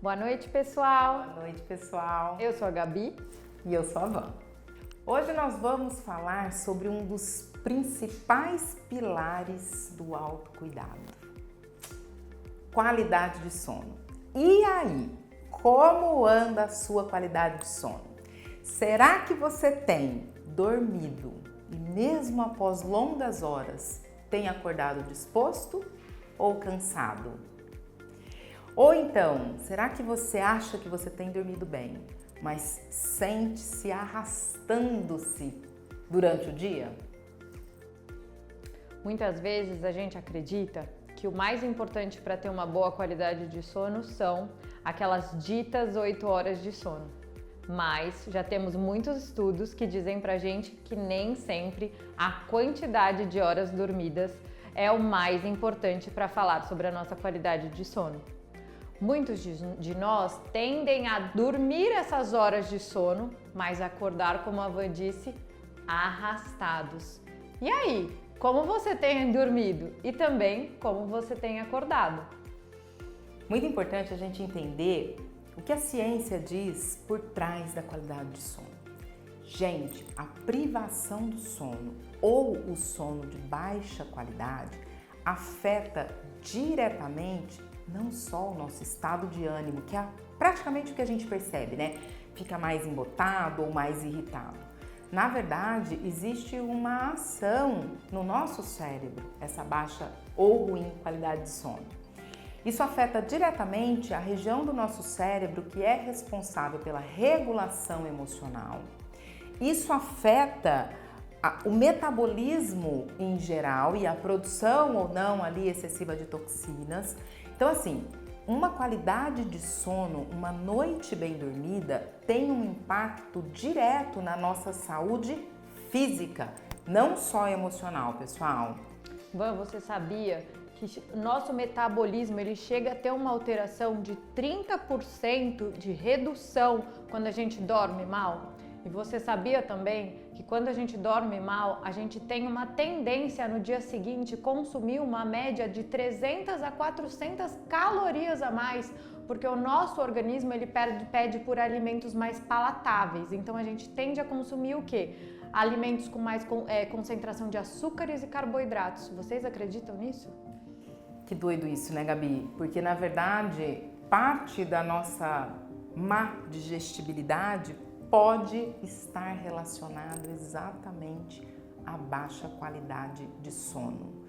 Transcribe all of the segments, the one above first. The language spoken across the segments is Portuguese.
Boa noite, pessoal! Boa noite, pessoal! Eu sou a Gabi. E eu sou a Van. Hoje nós vamos falar sobre um dos principais pilares do autocuidado: qualidade de sono. E aí, como anda a sua qualidade de sono? Será que você tem dormido e mesmo após longas horas tem acordado disposto ou cansado? Ou então, será que você acha que você tem dormido bem, mas sente-se arrastando-se durante o dia? Muitas vezes a gente acredita que o mais importante para ter uma boa qualidade de sono são aquelas ditas 8 horas de sono. Mas já temos muitos estudos que dizem pra gente que nem sempre a quantidade de horas dormidas é o mais importante para falar sobre a nossa qualidade de sono. Muitos de nós tendem a dormir essas horas de sono, mas acordar, como a Van disse, arrastados. E aí, como você tem dormido e também como você tem acordado? Muito importante a gente entender o que a ciência diz por trás da qualidade de sono. Gente, a privação do sono ou o sono de baixa qualidade afeta diretamente não só o nosso estado de ânimo, que é praticamente o que a gente percebe, né? Fica mais embotado ou mais irritado. Na verdade, existe uma ação no nosso cérebro, essa baixa ou ruim qualidade de sono. Isso afeta diretamente a região do nosso cérebro que é responsável pela regulação emocional. Isso afeta o metabolismo em geral e a produção ou não ali excessiva de toxinas. Então, assim, uma qualidade de sono, uma noite bem dormida, tem um impacto direto na nossa saúde física, não só emocional, pessoal. Van, você sabia que nosso metabolismo ele chega a ter uma alteração de 30% de redução quando a gente dorme mal? E você sabia também que quando a gente dorme mal, a gente tem uma tendência no dia seguinte consumir uma média de 300 a 400 calorias a mais, porque o nosso organismo ele pede por alimentos mais palatáveis. Então a gente tende a consumir o quê? Alimentos com mais concentração de açúcares e carboidratos. Vocês acreditam nisso? Que doido isso, né, Gabi? Porque na verdade, parte da nossa má digestibilidade pode estar relacionado exatamente à baixa qualidade de sono.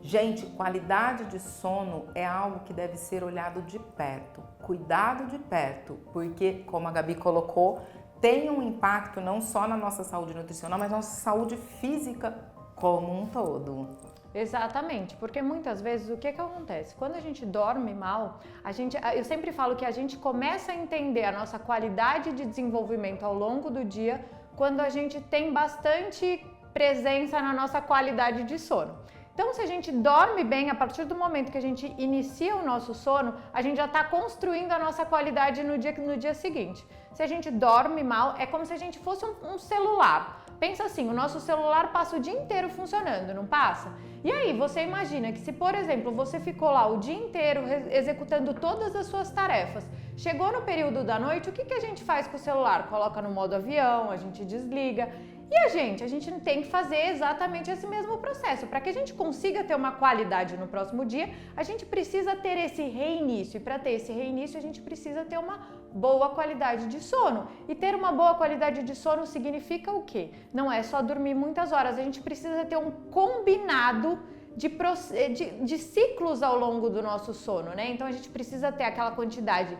Gente, qualidade de sono é algo que deve ser olhado de perto, cuidado de perto, porque, como a Gabi colocou, tem um impacto não só na nossa saúde nutricional, mas na nossa saúde física como um todo. Exatamente, porque muitas vezes o que acontece? Quando a gente dorme mal, eu sempre falo que a gente começa a entender a nossa qualidade de desenvolvimento ao longo do dia quando a gente tem bastante presença na nossa qualidade de sono. Então, se a gente dorme bem, a partir do momento que a gente inicia o nosso sono, a gente já está construindo a nossa qualidade no dia seguinte. Se a gente dorme mal, é como se a gente fosse um celular. Pensa assim, o nosso celular passa o dia inteiro funcionando, não passa? E aí, você imagina que se, por exemplo, você ficou lá o dia inteiro executando todas as suas tarefas, chegou no período da noite, o que a gente faz com o celular? Coloca no modo avião, a gente desliga. E a gente tem que fazer exatamente esse mesmo processo. Para que a gente consiga ter uma qualidade no próximo dia, a gente precisa ter esse reinício. E para ter esse reinício, a gente precisa ter uma boa qualidade de sono. E ter uma boa qualidade de sono significa o quê? Não é só dormir muitas horas, a gente precisa ter um combinado de ciclos ao longo do nosso sono, né? Então a gente precisa ter aquela quantidade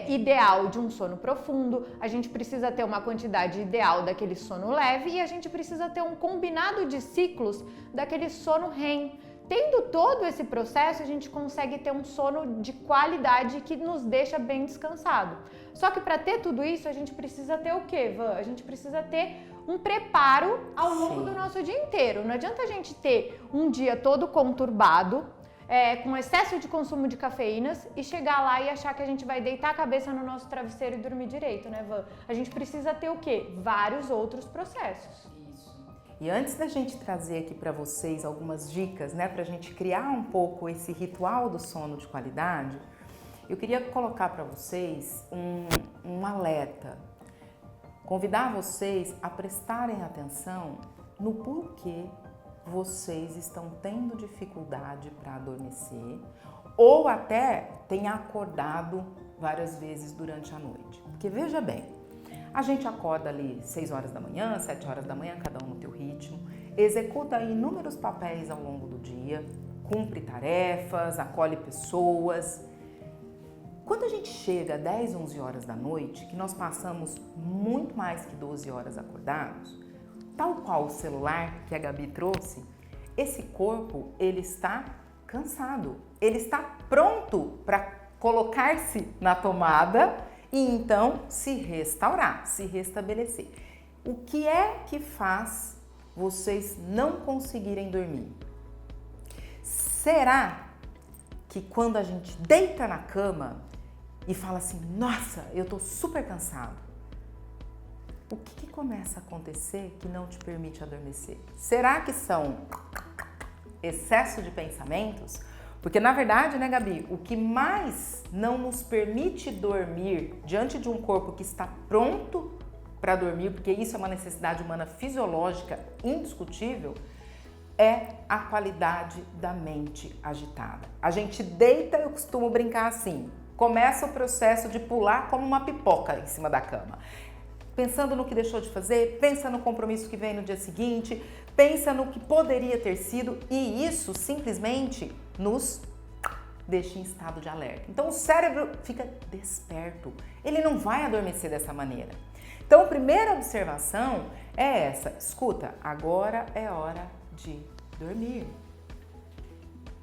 ideal de um sono profundo, a gente precisa ter uma quantidade ideal daquele sono leve e a gente precisa ter um combinado de ciclos daquele sono REM. Tendo todo esse processo, a gente consegue ter um sono de qualidade que nos deixa bem descansado. Só que para ter tudo isso, a gente precisa ter o quê, Van? A gente precisa ter um preparo ao longo do nosso dia inteiro. Não adianta a gente ter um dia todo conturbado, com excesso de consumo de cafeínas e chegar lá e achar que a gente vai deitar a cabeça no nosso travesseiro e dormir direito, né, Van? A gente precisa ter o quê? Vários outros processos. E antes da gente trazer aqui para vocês algumas dicas, né, para a gente criar um pouco esse ritual do sono de qualidade, Eu queria colocar para vocês um alerta, convidar vocês a prestarem atenção no porquê vocês estão tendo dificuldade para adormecer ou até têm acordado várias vezes durante a noite. Porque veja bem, a gente acorda ali 6 horas da manhã, 7 horas da manhã, cada um no teu ritmo, executa inúmeros papéis ao longo do dia, cumpre tarefas, acolhe pessoas. Quando a gente chega a 10, 11 horas da noite, que nós passamos muito mais que 12 horas acordados, tal qual o celular que a Gabi trouxe, esse corpo, ele está cansado, ele está pronto para colocar-se na tomada e então se restaurar, se restabelecer. O que é que faz vocês não conseguirem dormir? Será que quando a gente deita na cama e fala assim, nossa, eu tô super cansado, o que começa a acontecer que não te permite adormecer? Será que são excesso de pensamentos? Porque na verdade, né, Gabi, o que mais não nos permite dormir diante de um corpo que está pronto para dormir, porque isso é uma necessidade humana fisiológica indiscutível, é a qualidade da mente agitada. A gente deita, eu costumo brincar assim, começa o processo de pular como uma pipoca em cima da cama. Pensando no que deixou de fazer, pensa no compromisso que vem no dia seguinte, pensa no que poderia ter sido e isso simplesmente nos deixa em estado de alerta. Então o cérebro fica desperto, ele não vai adormecer dessa maneira. Então a primeira observação é essa, escuta, agora é hora de dormir.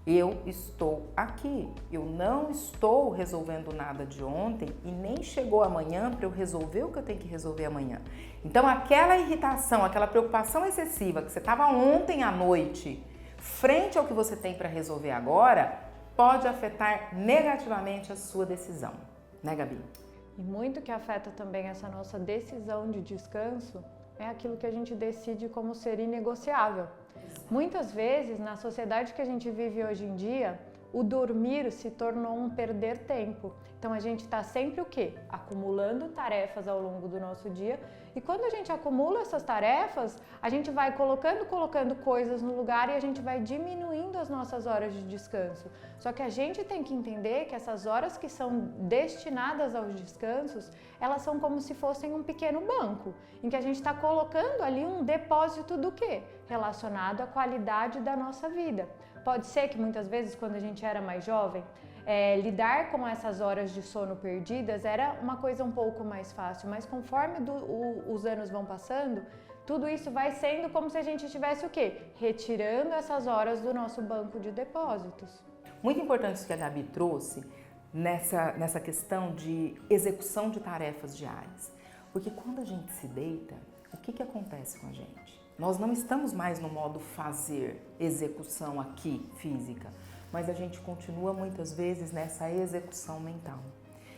Eu estou aqui, eu não estou resolvendo nada de ontem e nem chegou amanhã para eu resolver o que eu tenho que resolver amanhã. Então aquela irritação, aquela preocupação excessiva que você estava ontem à noite, frente ao que você tem para resolver agora, pode afetar negativamente a sua decisão, né, Gabi? E muito que afeta também essa nossa decisão de descanso é aquilo que a gente decide como ser inegociável. Muitas vezes, na sociedade que a gente vive hoje em dia, o dormir se tornou um perder tempo. Então a gente está sempre o quê? Acumulando tarefas ao longo do nosso dia e quando a gente acumula essas tarefas, a gente vai colocando coisas no lugar e a gente vai diminuindo as nossas horas de descanso. Só que a gente tem que entender que essas horas que são destinadas aos descansos, elas são como se fossem um pequeno banco, em que a gente está colocando ali um depósito do quê? Relacionado à qualidade da nossa vida. Pode ser que muitas vezes, quando a gente era mais jovem, lidar com essas horas de sono perdidas era uma coisa um pouco mais fácil, mas conforme os anos vão passando, tudo isso vai sendo como se a gente estivesse o quê? Retirando essas horas do nosso banco de depósitos. Muito importante isso que a Gabi trouxe nessa questão de execução de tarefas diárias, porque quando a gente se deita, o que acontece com a gente? Nós não estamos mais no modo fazer, execução aqui, física, mas a gente continua muitas vezes nessa execução mental.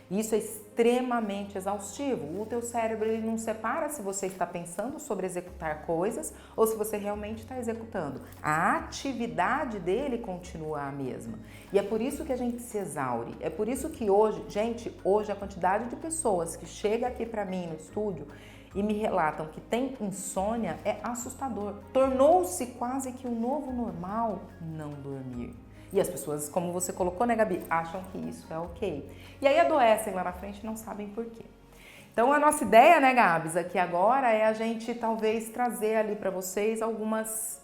E isso é extremamente exaustivo. O teu cérebro ele não separa se você está pensando sobre executar coisas ou se você realmente está executando. A atividade dele continua a mesma. E é por isso que a gente se exaure. É por isso que hoje, gente, hoje a quantidade de pessoas que chega aqui para mim no estúdio e me relatam que tem insônia é assustador. Tornou-se quase que um novo normal não dormir. E as pessoas, como você colocou, né, Gabi, acham que isso é ok. E aí adoecem lá na frente e não sabem por quê. Então a nossa ideia, né, Gabs, aqui agora é a gente talvez trazer ali para vocês algumas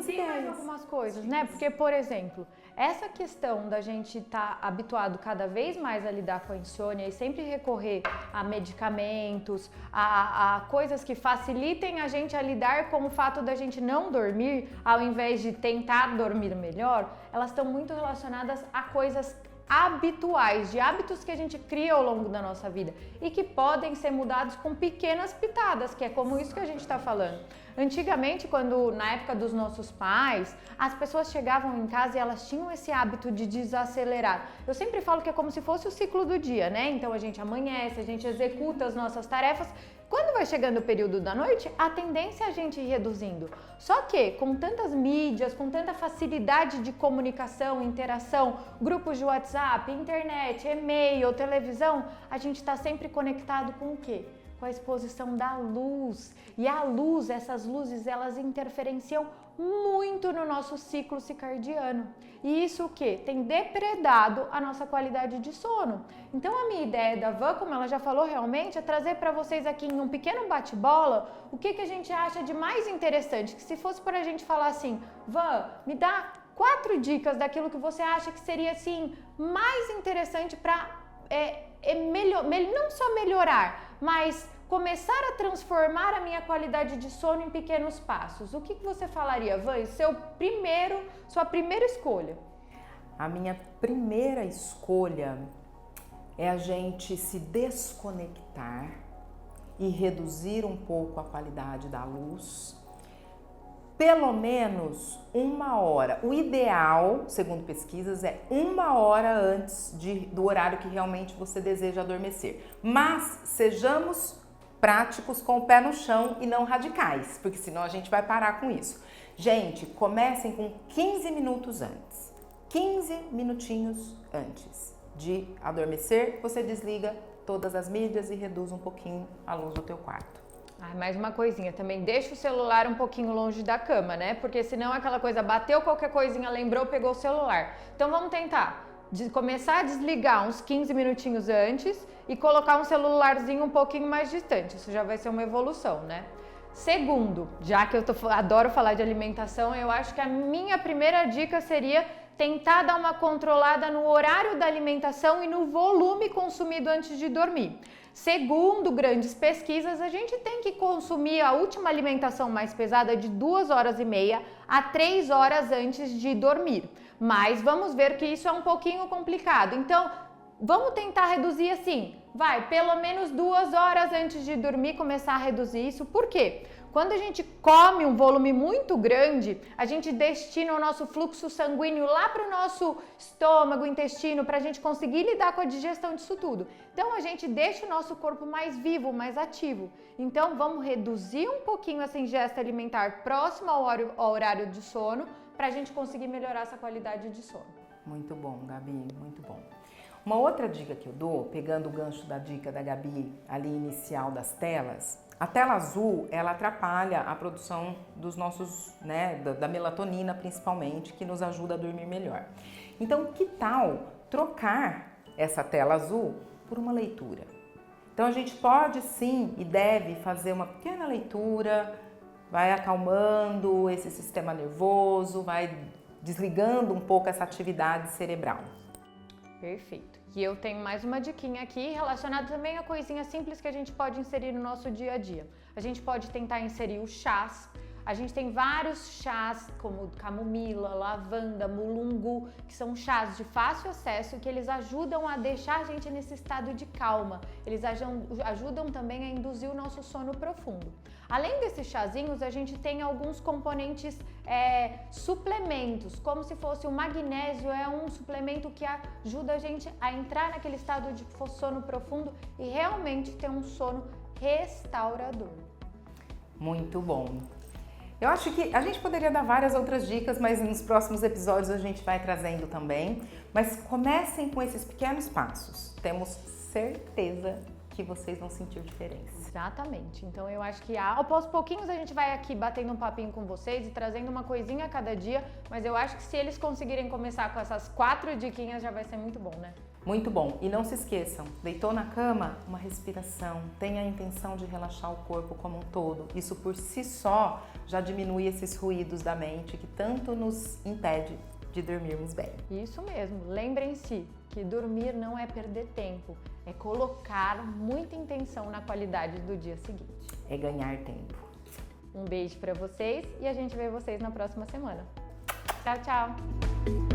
ideias. Algumas coisas, né? Porque, por exemplo, essa questão da gente estar habituado cada vez mais a lidar com a insônia e sempre recorrer a medicamentos, a coisas que facilitem a gente a lidar com o fato da gente não dormir, ao invés de tentar dormir melhor, elas estão muito relacionadas a coisas habituais, de hábitos que a gente cria ao longo da nossa vida e que podem ser mudados com pequenas pitadas, que é como isso que a gente está falando. Antigamente, quando na época dos nossos pais, as pessoas chegavam em casa e elas tinham esse hábito de desacelerar. Eu sempre falo que é como se fosse o ciclo do dia, né? Então a gente amanhece, a gente executa as nossas tarefas. Quando vai chegando o período da noite, a tendência é a gente ir reduzindo. Só que com tantas mídias, com tanta facilidade de comunicação, interação, grupos de WhatsApp, internet, e-mail, televisão, a gente está sempre conectado com o quê? Com a exposição da luz. E a luz, essas luzes, elas interferenciam muito no nosso ciclo circadiano. E isso o quê? Tem depredado a nossa qualidade de sono. Então a minha ideia da Van, como ela já falou realmente, é trazer para vocês aqui em um pequeno bate-bola o que a gente acha de mais interessante. Que se fosse para a gente falar assim, Van, me dá 4 dicas daquilo que você acha que seria assim mais interessante para não só melhorar, mas começar a transformar a minha qualidade de sono em pequenos passos. O que você falaria, Van? Sua primeira escolha? A minha primeira escolha é a gente se desconectar e reduzir um pouco a qualidade da luz. Pelo menos 1 hora. O ideal, segundo pesquisas, é 1 hora antes do horário que realmente você deseja adormecer. Mas sejamos práticos com o pé no chão e não radicais, porque senão a gente vai parar com isso. Gente, comecem com 15 minutos antes. 15 minutinhos antes de adormecer, você desliga todas as mídias e reduz um pouquinho a luz do teu quarto. Mais uma coisinha, também deixa o celular um pouquinho longe da cama, né? Porque senão aquela coisa, bateu qualquer coisinha, lembrou, pegou o celular. Então vamos tentar começar a desligar uns 15 minutinhos antes e colocar um celularzinho um pouquinho mais distante. Isso já vai ser uma evolução, né? Segundo, já que eu adoro falar de alimentação, eu acho que a minha primeira dica seria tentar dar uma controlada no horário da alimentação e no volume consumido antes de dormir. Segundo grandes pesquisas, a gente tem que consumir a última alimentação mais pesada de 2 horas e meia a 3 horas antes de dormir. Mas vamos ver que isso é um pouquinho complicado. Então, vamos tentar reduzir assim. Pelo menos 2 horas antes de dormir, começar a reduzir isso. Por quê? Quando a gente come um volume muito grande, a gente destina o nosso fluxo sanguíneo lá para o nosso estômago, intestino, para a gente conseguir lidar com a digestão disso tudo. Então, a gente deixa o nosso corpo mais vivo, mais ativo. Então, vamos reduzir um pouquinho essa ingesta alimentar próximo ao horário de sono, para a gente conseguir melhorar essa qualidade de sono. Muito bom, Gabi, muito bom. Uma outra dica que eu dou, pegando o gancho da dica da Gabi ali inicial das telas, a tela azul, ela atrapalha a produção dos nossos, da melatonina principalmente, que nos ajuda a dormir melhor. Então, que tal trocar essa tela azul por uma leitura? Então, a gente pode sim e deve fazer uma pequena leitura, vai acalmando esse sistema nervoso, vai desligando um pouco essa atividade cerebral. Perfeito. E eu tenho mais uma diquinha aqui relacionada também a coisinhas simples que a gente pode inserir no nosso dia a dia. A gente pode tentar inserir os chás. A gente tem vários chás, como camomila, lavanda, mulungu, que são chás de fácil acesso que eles ajudam a deixar a gente nesse estado de calma. Eles ajudam também a induzir o nosso sono profundo. Além desses chazinhos, a gente tem alguns componentes suplementos, como se fosse o magnésio, é um suplemento que ajuda a gente a entrar naquele estado de sono profundo e realmente ter um sono restaurador. Muito bom. Eu acho que a gente poderia dar várias outras dicas, mas nos próximos episódios a gente vai trazendo também. Mas comecem com esses pequenos passos. Temos certeza que vocês vão sentir diferença. Exatamente. Então eu acho que aos pouquinhos a gente vai aqui batendo um papinho com vocês e trazendo uma coisinha a cada dia, mas eu acho que se eles conseguirem começar com essas 4 diquinhas já vai ser muito bom, né? Muito bom. E não se esqueçam, deitou na cama, uma respiração, tenha a intenção de relaxar o corpo como um todo. Isso por si só já diminui esses ruídos da mente que tanto nos impede de dormirmos bem. Isso mesmo. Lembrem-se que dormir não é perder tempo, é colocar muita intenção na qualidade do dia seguinte. É ganhar tempo. Um beijo para vocês e a gente vê vocês na próxima semana. Tchau, tchau!